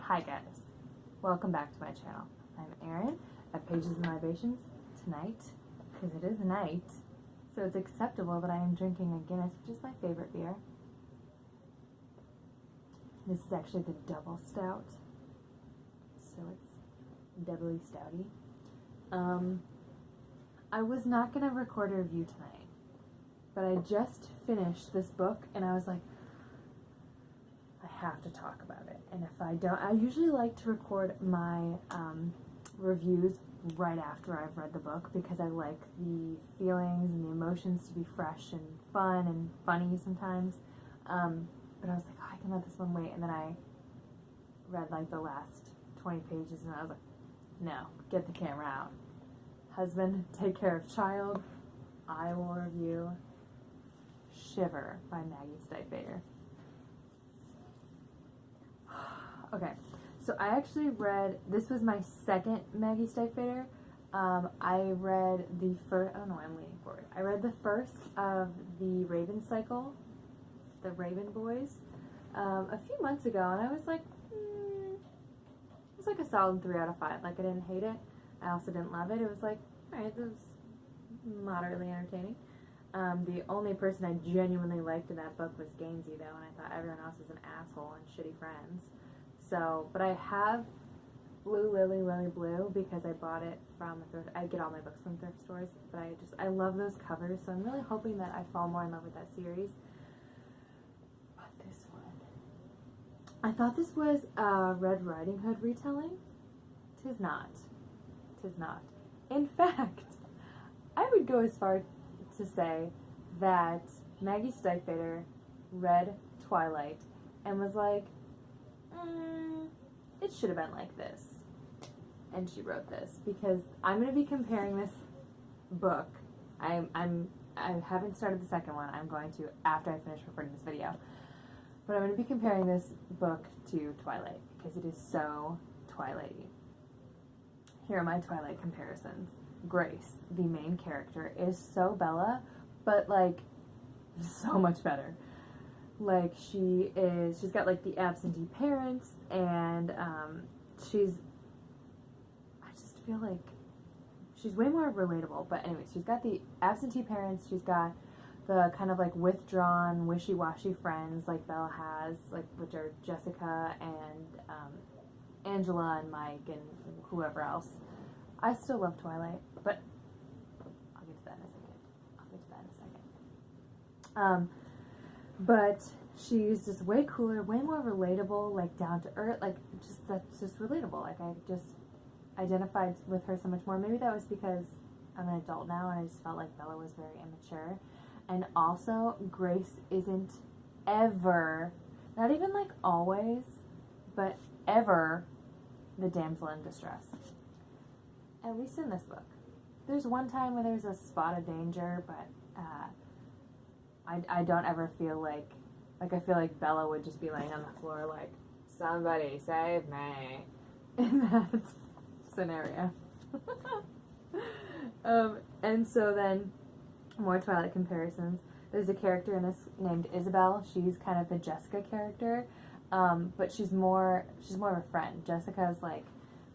Hi guys, welcome back to my channel. I'm Erin at Pages and Libations. Tonight, because it is night, so it's acceptable that I am drinking a Guinness, which is my favorite beer. This is actually the double stout, so it's doubly stouty. I was not going to record a review tonight, but I just finished this book and I was like, I have to talk about it. And if I don't, I usually like to record my reviews right after I've read the book because I like the feelings and the emotions to be fresh and fun and funny sometimes. But I was like, oh, I can let this one wait. And then I read like the last 20 pages and I was like, no, get the camera out. Husband, take care of child. I will review Shiver by Maggie Stiefvater. Okay, so I actually read, this was my second Maggie Stiefvater. I read the first, oh no, I'm leaning forward. I read the first of the Raven cycle, the Raven Boys, a few months ago, and I was like, it was like a solid 3 out of 5. Like, I didn't hate it. I also didn't love it. It was like, alright, this was moderately entertaining. The only person I genuinely liked in that book was Gainsey, though, and I thought everyone else was an asshole and shitty friends. So, but I have Blue Lily Blue because I bought it from a thrift. I get all my books from thrift stores, but I love those covers, so I'm really hoping that I fall more in love with that series. But this one, I thought this was a Red Riding Hood retelling. 'Tis not. 'Tis not. In fact, I would go as far to say that Maggie Stiefvater read Twilight and was like, it should have been like this, and she wrote this, because I'm going to be comparing this book. I haven't started the second one. I'm going to after I finish recording this video, but I'm going to be comparing this book to Twilight because it is so Twilighty. Here are my Twilight comparisons. Grace, the main character, is so Bella, but like so much better. Like, she's got like the absentee parents, and I just feel like she's way more relatable. But anyways, she's got the absentee parents, she's got the kind of like withdrawn, wishy-washy friends like Bella has, like, which are Jessica and Angela and Mike and whoever else. I still love Twilight, but I'll get to that in a second. But she's just way cooler, way more relatable, like down to earth, like that's just relatable. Like, I just identified with her so much more. Maybe that was because I'm an adult now and I just felt like Bella was very immature. And also, Grace isn't ever, not even like always, but ever the damsel in distress. At least in this book. There's one time where there's a spot of danger, but I don't ever feel like I feel like Bella would just be laying on the floor like, somebody save me, in that scenario. And so then, more Twilight comparisons. There's a character in this named Isabel. She's kind of the Jessica character, but she's more of a friend. Jessica's like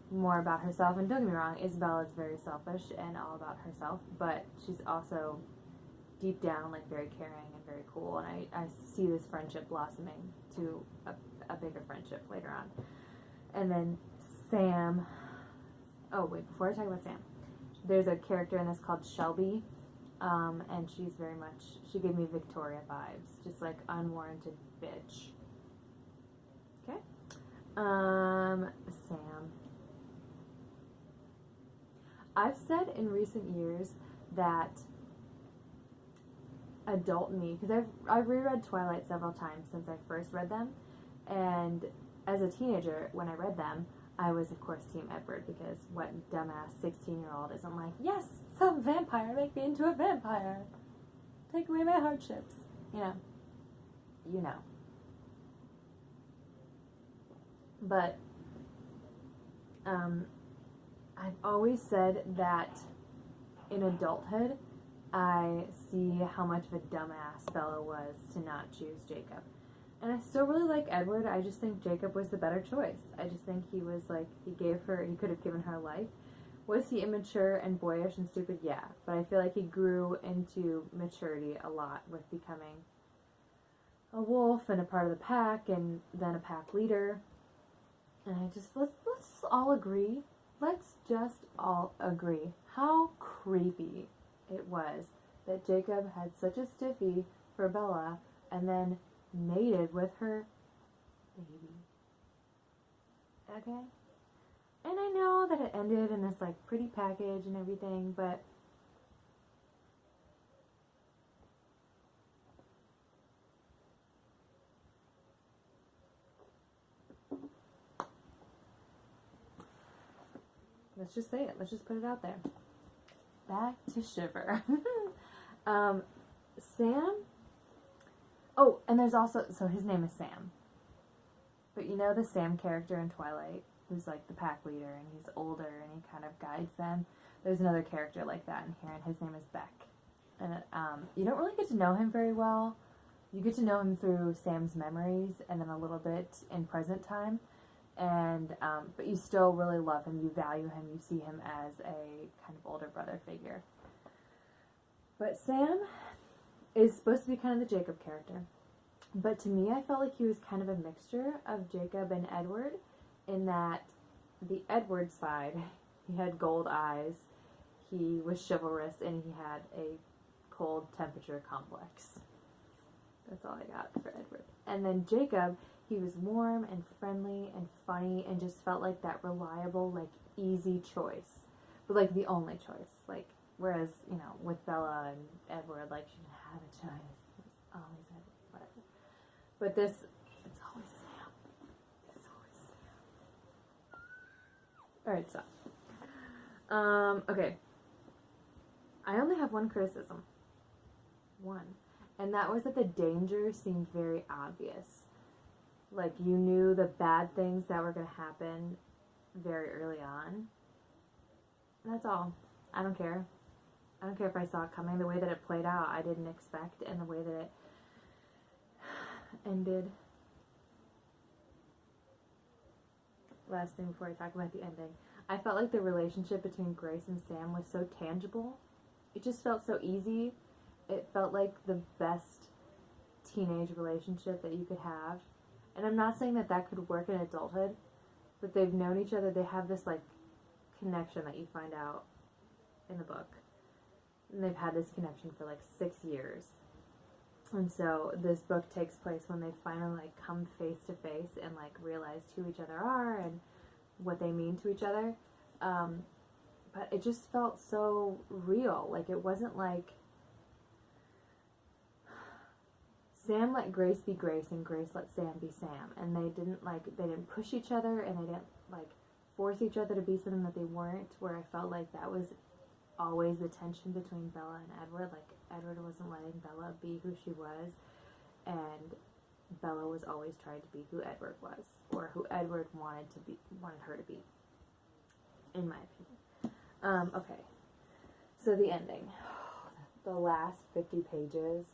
more about herself, and don't get me wrong, Isabel is very selfish and all about herself, but she's also deep down like very caring and very cool, and I see this friendship blossoming to a bigger friendship later on. And then Sam, oh wait, before I talk about Sam, there's a character in this called Shelby, and she's very much, she gave me Victoria vibes, just like unwarranted bitch. Okay. Sam. I've said in recent years that adult me, because I've reread Twilight several times since I first read them, and as a teenager when I read them, I was of course Team Edward, because what dumbass 16-year-old isn't like, yes, some vampire, make me into a vampire, take away my hardships, you know. But I've always said that in adulthood, I see how much of a dumbass Bella was to not choose Jacob. And I still really like Edward. I just think Jacob was the better choice. I just think he was like, he could have given her life. Was he immature and boyish and stupid? Yeah. But I feel like he grew into maturity a lot with becoming a wolf and a part of the pack and then a pack leader. And let's just all agree. Let's just all agree how creepy it was that Jacob had such a stiffy for Bella and then mated with her baby. Okay? And I know that it ended in this like pretty package and everything, but let's just say it. Let's just put it out there. Back to Shiver. Sam. Oh, and there's also, so his name is Sam. But you know the Sam character in Twilight, who's like the pack leader, and he's older, and he kind of guides them. There's another character like that in here, and his name is Beck. And you don't really get to know him very well. You get to know him through Sam's memories, and then a little bit in present time. And but you still really love him. You value him. You see him as a kind of older brother figure. But Sam is supposed to be kind of the Jacob character. But to me, I felt like he was kind of a mixture of Jacob and Edward, in that the Edward side, he had gold eyes, he was chivalrous, and he had a cold temperature complex. That's all I got for Edward. And then Jacob, he was warm and friendly and funny and just felt like that reliable, like easy choice. But like the only choice. Like, whereas, you know, with Bella and Edward, like she didn't have a choice. It was always Edward, whatever. But this, it's always Sam. It's always Sam. Alright, so. Okay. I only have one criticism. One. And that was that the danger seemed very obvious. Like, you knew the bad things that were going to happen very early on. And that's all. I don't care. I don't care if I saw it coming. The way that it played out, I didn't expect. And the way that it ended. Last thing before I talk about the ending. I felt like the relationship between Grace and Sam was so tangible. It just felt so easy. It felt like the best teenage relationship that you could have. And I'm not saying that that could work in adulthood, but they've known each other. They have this, like, connection that you find out in the book. And they've had this connection for, like, 6 years. And so this book takes place when they finally, like, come face to face and, like, realize who each other are and what they mean to each other. But it just felt so real. Like, it wasn't like Sam let Grace be Grace and Grace let Sam be Sam. And they didn't push each other and they didn't, like, force each other to be something that they weren't, where I felt like that was always the tension between Bella and Edward. Like, Edward wasn't letting Bella be who she was, and Bella was always trying to be who Edward was, or who Edward wanted her to be, in my opinion. Okay, so the ending. The last 50 pages.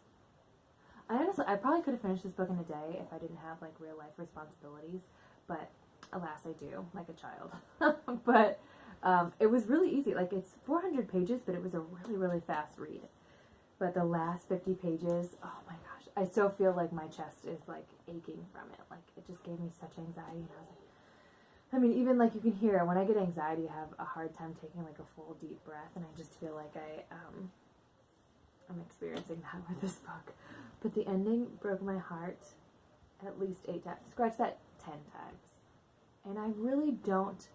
I probably could have finished this book in a day if I didn't have, like, real life responsibilities, but alas I do, like a child. But it was really easy. Like, it's 400 pages, but it was a really, really fast read. But the last 50 pages, oh my gosh, I still feel like my chest is, like, aching from it. Like, it just gave me such anxiety, and I was like, I mean, even, like, you can hear, when I get anxiety, I have a hard time taking, like, a full deep breath, and I just feel like I'm experiencing that with this book. But the ending broke my heart at least 8 times. Scratch that, 10 times. And I really don't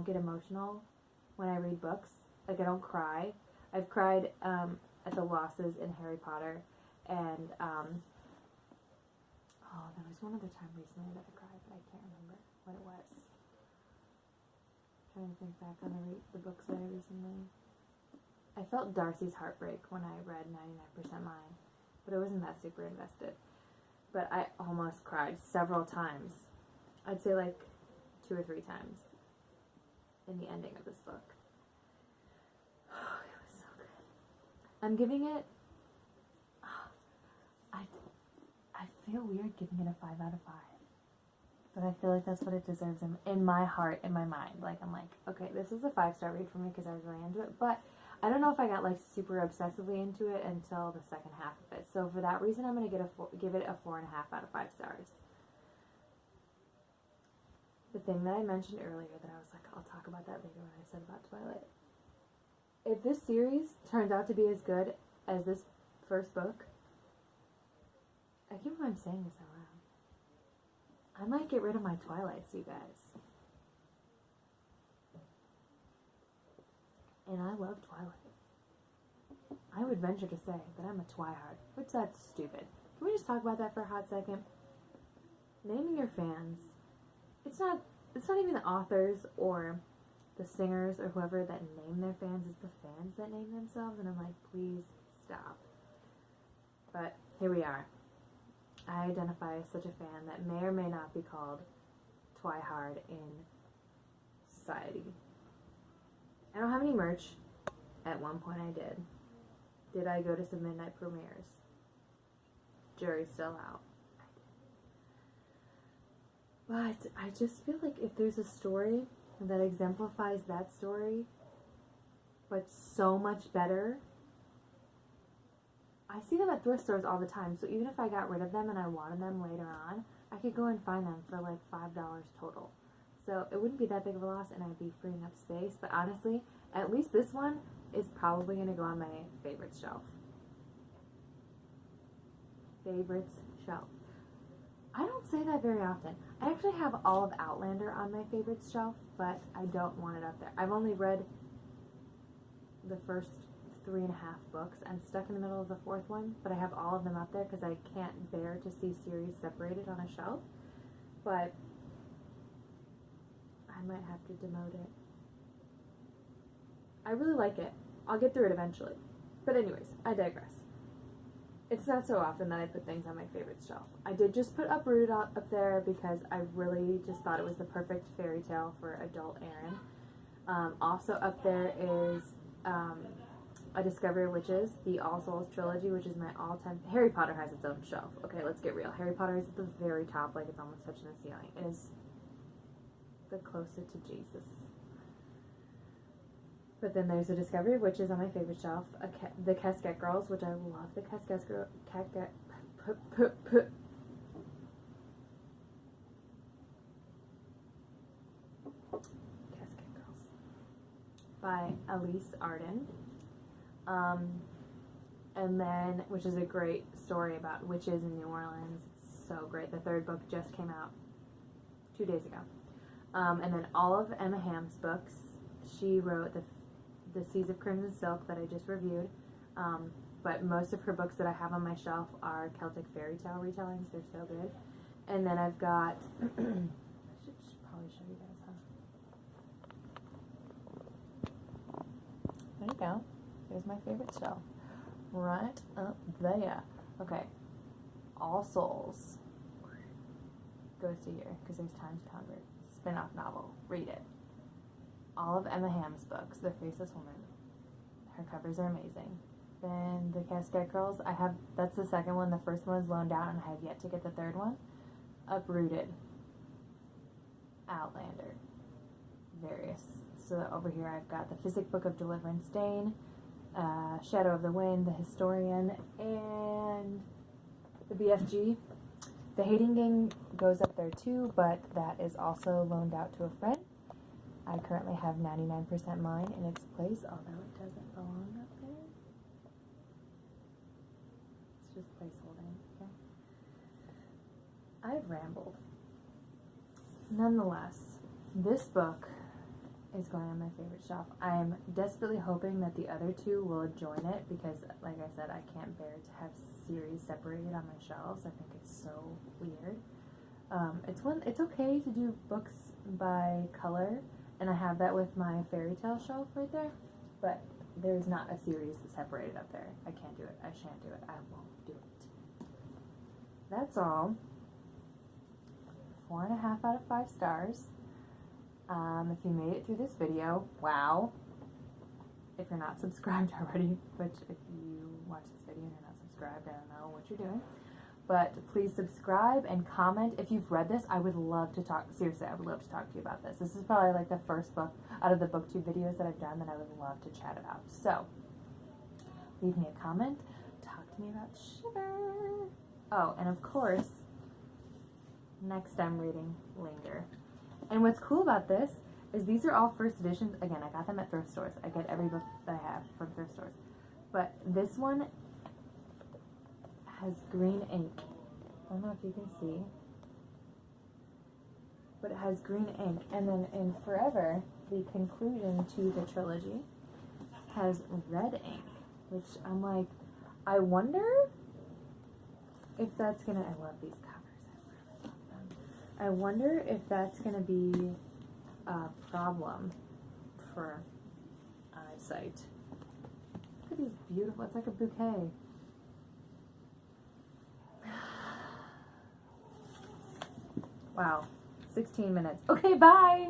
get emotional when I read books. Like, I don't cry. I've cried at the losses in Harry Potter, and there was one other time recently that I cried, but I can't remember what it was. I'm trying to think back on the books that I recently. I felt Darcy's heartbreak when I read 99% Mine, but I wasn't that super invested. But I almost cried several times. I'd say like 2 or 3 times in the ending of this book. Oh, it was so good. I'm giving it. I feel weird giving it a 5 out of 5. But I feel like that's what it deserves in my heart, in my mind. Like, I'm like, okay, this is a 5-star read for me because I was really into it. But I don't know if I got, like, super obsessively into it until the second half of it. So for that reason, I'm going to give it a 4.5 out of 5 stars. The thing that I mentioned earlier that I was like, I'll talk about that later when I said about Twilight. If this series turns out to be as good as this first book, I can't believe I'm saying this out loud. I might get rid of my Twilights, you guys. And I love Twilight. I would venture to say that I'm a Twihard, which that's stupid. Can we just talk about that for a hot second? Naming your fans. It's not even the authors or the singers or whoever that name their fans. It's the fans that name themselves, and I'm like, please stop. But here we are. I identify as such a fan that may or may not be called Twihard in society. I don't have any merch. At one point I did. Did I go to some midnight premieres? Jury's still out. But I just feel like if there's a story that exemplifies that story, but so much better, I see them at thrift stores all the time, so even if I got rid of them and I wanted them later on, I could go and find them for like $5 total. So it wouldn't be that big of a loss and I'd be freeing up space, but honestly, at least this one is probably going to go on my favorites shelf. Favorites shelf. I don't say that very often. I actually have all of Outlander on my favorites shelf, but I don't want it up there. I've only read the first 3.5 books. I'm stuck in the middle of the 4th one, but I have all of them up there because I can't bear to see series separated on a shelf. But I might have to demote it. I really like it. I'll get through it eventually. But anyways, I digress. It's not so often that I put things on my favorite shelf. I did just put Uprooted up there because I really just thought it was the perfect fairy tale for adult Aaron. Also up there is A Discovery of Witches, the All Souls trilogy, which is my all-time... Harry Potter has its own shelf. Okay, let's get real. Harry Potter is at the very top, like it's almost touching the ceiling. It is the closest to Jesus. But then there's A Discovery of Witches on my favorite shelf. The Casket Girls, which I love the Casket Girls. Casket Girls. By Elise Arden. And then, which is a great story about witches in New Orleans. It's so great. The 3rd book just came out 2 days ago. And then all of Emma Hamm's books. She wrote the Seas of Crimson Silk that I just reviewed, but most of her books that I have on my shelf are Celtic fairy tale retellings. They're so good. And then I've got I should probably show you guys, huh? There you go. Here's my favorite shelf right up there. Okay, All Souls goes to here because there's Times Convert. Spin-off novel. Read it. All of Emma Hamm's books, The Faceless Woman. Her covers are amazing. Then the Casket Girls, that's the second one. The first one is loaned out and I have yet to get the 3rd one. Uprooted. Outlander. Various. So over here I've got the Physic Book of Deliverance Dane, Shadow of the Wind, The Historian, and the BFG. The Hating Gang goes up there too, but that is also loaned out to a friend. I currently have 99% mine in its place, although it doesn't belong up there. It's just placeholding, okay? I've rambled. Nonetheless, this book is going on my favorite shelf. I'm desperately hoping that the other 2 will join it because, like I said, I can't bear to have series separated on my shelves. I think it's so weird. It's okay to do books by color, and I have that with my fairy tale shelf right there, but there's not a series separated up there. I can't do it. I shan't do it. I won't do it. That's all. 4.5 out of 5 stars. If you made it through this video, wow. If you're not subscribed already, which if you watch this video and you're not subscribed, I don't know what you're doing. But please subscribe and comment. If you've read this, I would love to talk. Seriously, I would love to talk to you about this. This is probably like the first book out of the booktube videos that I've done that I would love to chat about. So, leave me a comment. Talk to me about Shiver. Oh, and of course, next I'm reading Linger. And what's cool about this is these are all first editions. Again, I got them at thrift stores. I get every book that I have from thrift stores. But this one has green ink. I don't know if you can see. But it has green ink. And then in Forever, the conclusion to the trilogy has red ink. Which I'm like, I wonder if that's gonna, I love these covers. I really love them. I wonder if that's gonna be a problem for eyesight. Look at these beautiful, it's like a bouquet. Wow, 16 minutes. Okay, bye!